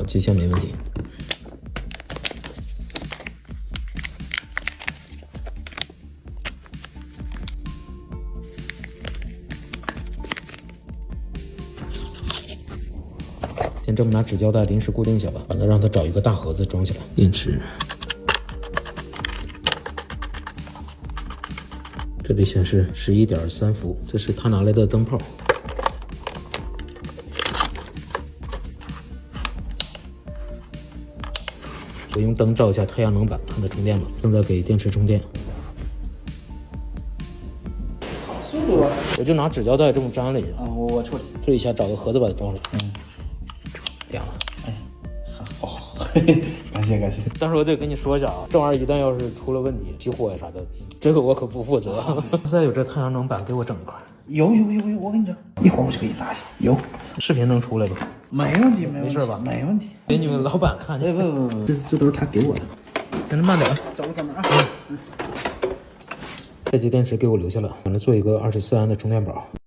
机械没问题。先这么拿纸胶带临时固定一下吧，完了让它找一个大盒子装起来。电池，这里显示11.3伏，这是他拿来的灯泡。我用灯照一下太阳能板，看它充电了。正在给电池充电。好速度啊！我就拿纸胶带这么粘了一下。啊，我处理。这一下找个盒子把它装上。点了。哎，好，感谢。但是我得跟你说一下啊，这玩意儿一旦要是出了问题，起火呀啥的，这个我可不负责。现在有这太阳能板，给我整一块。有，我跟你讲，一会儿我就给你拿去。有，视频能出来吧？没问题，没事吧？没问题。给你们老板看见。不，这都是他给我的。行，慢点。找哪儿？这节电池给我留下了，完了做一个24安的充电宝。